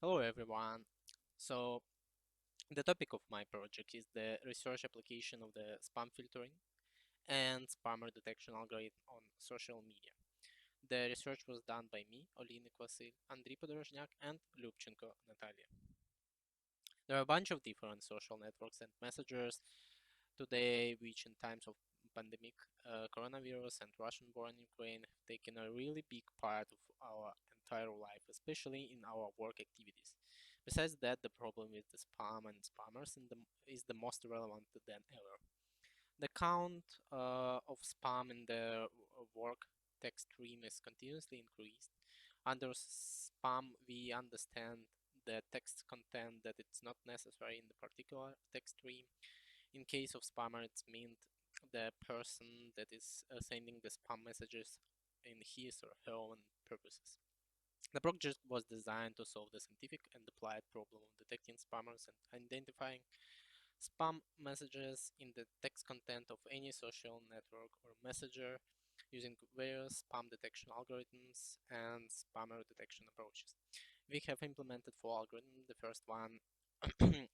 Hello everyone. So the topic of my project is the research application of the spam filtering and spammer detection algorithm on social media. The research was done by me, Oliinyk, Vasyl, Andrii, Podorozhniak, and Liubchenko, Nataliia. There are a bunch of different social networks and messengers today, which in times of pandemic, coronavirus and Russian war in Ukraine have taken a really big part of our entire life, especially in our work activities. Besides that, the problem with the spam and spammers is the most relevant than ever. The count of spam in the work text stream is continuously increased. Under spam, we understand the text content that it's not necessary in the particular text stream. In case of spammer, it's meant the person that is sending the spam messages in his or her own purposes. The project was designed to solve the scientific and applied problem of detecting spammers and identifying spam messages in the text content of any social network or messenger using various spam detection algorithms and spammer detection approaches. We have implemented four algorithms. The first one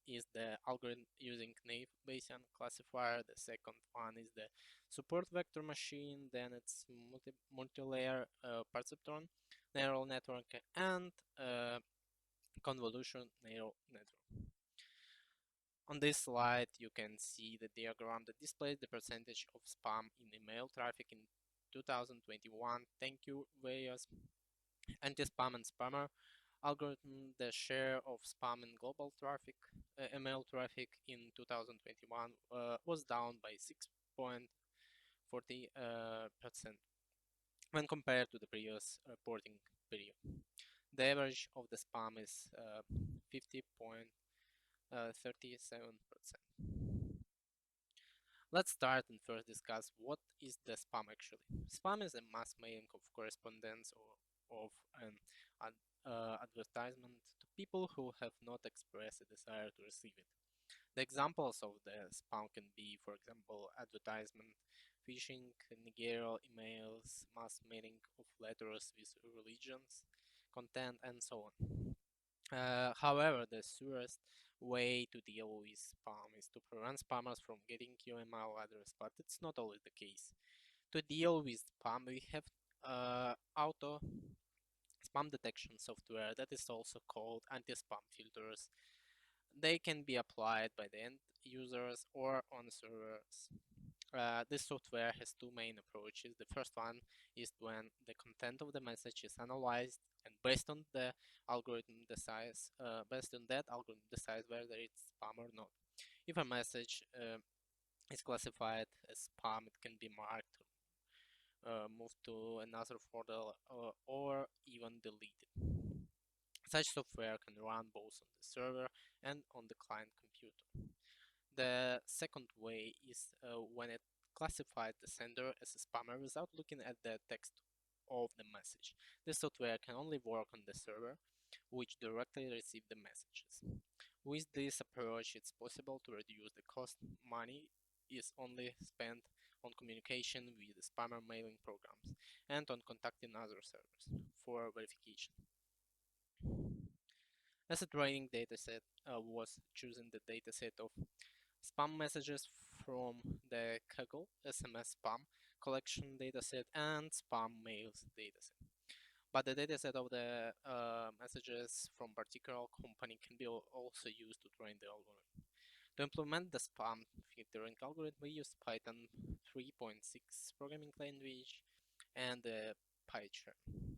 is the algorithm using naive Bayesian classifier. The second one is the support vector machine. Then it's multilayer perceptron neural network and convolution neural network. On this slide, you can see the diagram that displays the percentage of spam in email traffic in 2021. Thank you, various anti-spam and spammer algorithm. The share of spam in global traffic, email traffic in 2021 was down by 6.40% when compared to the previous reporting period. The average of the spam is 50.37%. Let's start and first discuss what is the spam actually. Spam is a mass mailing of correspondence or of an advertisement to people who have not expressed a desire to receive it. The examples of the spam can be, for example, advertisement, phishing, managerial emails, mass mailing of letters with religions, content, and so on. However, the surest way to deal with spam is to prevent spammers from getting your email address, but it's not always the case. To deal with spam, we have auto spam detection software that is also called anti-spam filters. They can be applied by the end users or on servers. This software has two main approaches. The first one is when the content of the message is analyzed, and based on the algorithm decides, based on that algorithm decides whether it's spam or not. If a message is classified as spam, it can be marked, moved to another folder, or even deleted. Such software can run both on the server and on the client computer. The second way is when it classifies the sender as a spammer without looking at the text of the message. This software can only work on the server, which directly receives the messages. With this approach, it's possible to reduce the cost. Money is only spent on communication with the spammer mailing programs and on contacting other servers for verification. As a training dataset was choosing the dataset of spam messages from the Kaggle SMS spam collection dataset and spam mails dataset. But the dataset of the messages from particular company can be also used to train the algorithm. To implement the spam filtering algorithm, we use Python 3.6 programming language and the PyCharm.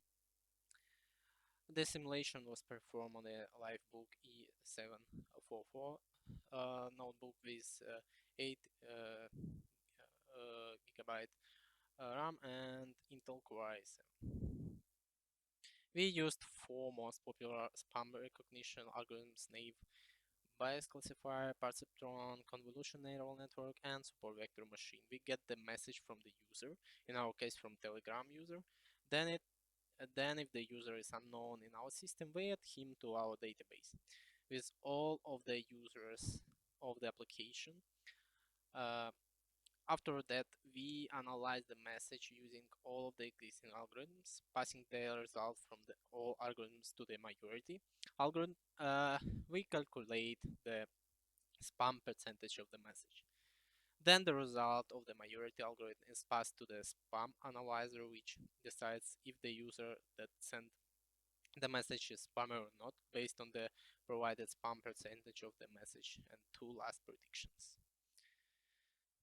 The simulation was performed on a Livebook E744 notebook with 8 gigabyte RAM and Intel Core i7. We used four most popular spam recognition algorithms: naive Bayes classifier, perceptron, convolution neural network, and support vector machine. We get the message from the user, in our case from Telegram user. Then if the user is unknown in our system, we add him to our database with all of the users of the application. Uh, After that, we analyze the message using all of the existing algorithms, passing the result from all algorithms to the majority algorithm. We calculate the spam percentage of the message. Then the result of the majority algorithm is passed to the spam analyzer, which decides if the user that sent the message is spammer or not, based on the provided spam percentage of the message and two last predictions.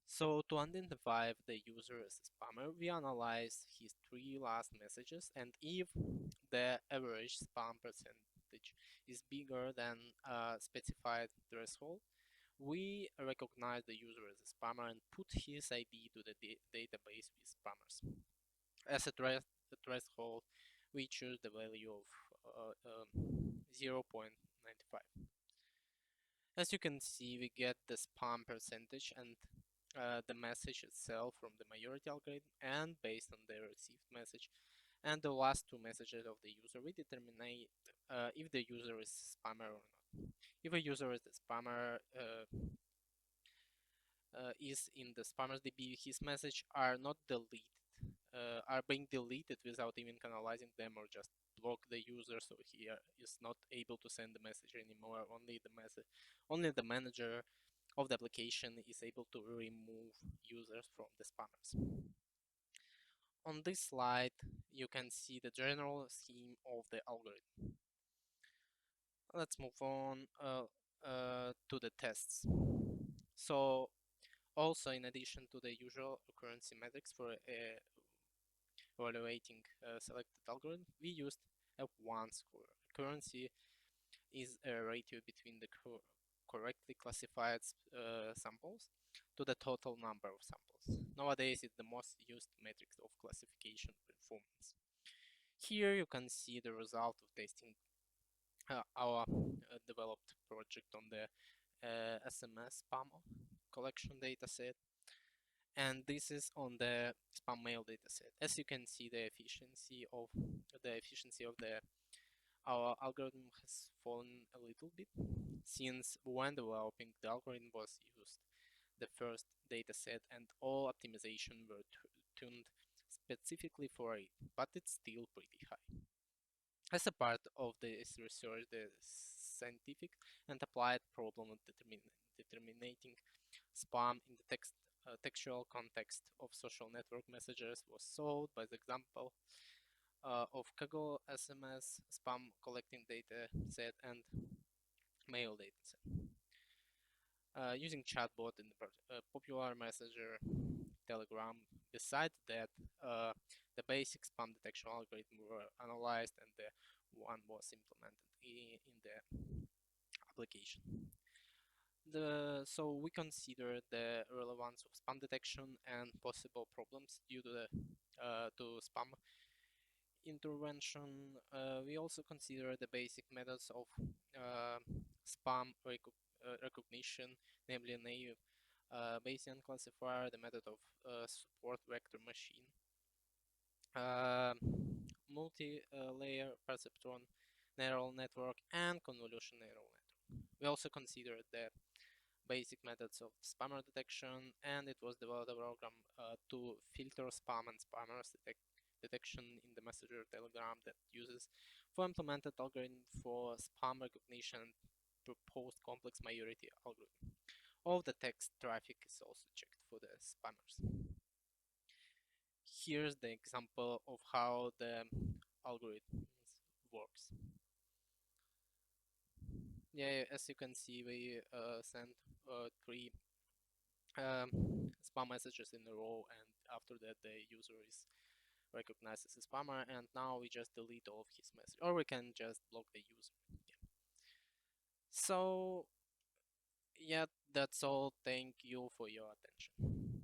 So to identify if the user is a spammer, we analyze his three last messages, and if the average spam percentage is bigger than a specified threshold, we recognize the user as a spammer and put his ID to the database with spammers. As a threshold, we choose the value of 0.95. As you can see, we get the spam percentage and the message itself from the majority algorithm, and based on the received message and the last two messages of the user, we determine if the user is spammer or not. If a user is the spammer, is in the spammers DB, his message are not deleted, are being deleted without even canalizing them, or just block the user so he is not able to send the message anymore. Only the manager of the application is able to remove users from the spammers. On this slide, you can see the general scheme of the algorithm. Let's move on to the tests. So also, in addition to the usual occurrence metrics for evaluating selected algorithm, we used F1 score. Occurrency is a ratio between the correctly classified samples to the total number of samples. Nowadays, it's the most used metric of classification performance. Here you can see the result of testing our developed project on the SMS spam collection dataset, and this is on the spam mail dataset. As you can see, the efficiency of our algorithm has fallen a little bit, since when developing the algorithm was used the first dataset and all optimization were tuned specifically for it, but it's still pretty high. As a part of this research, the scientific and applied problem of determining spam in the textual context of social network messages was solved by the example of Kaggle SMS spam collecting data set and mail data set. Using chatbot in the popular messenger Telegram. Besides that, the basic spam detection algorithm were analyzed, and the one was implemented in the application. So we consider the relevance of spam detection and possible problems due to the to spam intervention. We also consider the basic methods of spam recognition, namely naive Bayesian classifier, the method of support vector machine, multi-layer perceptron neural network, and convolution neural network. We also considered the basic methods of spammer detection, and it was developed a program to filter spam and spammers detection in the messenger Telegram that uses for implemented algorithm for spam recognition and proposed complex majority algorithm. All the text traffic is also checked for the spammers. Here's the example of how the algorithm works. Yeah, as you can see, we sent three spam messages in a row, and after that the user is recognized as a spammer, and now we just delete all of his message, or we can just block the user. Yeah. So yeah, that's all. Thank you for your attention.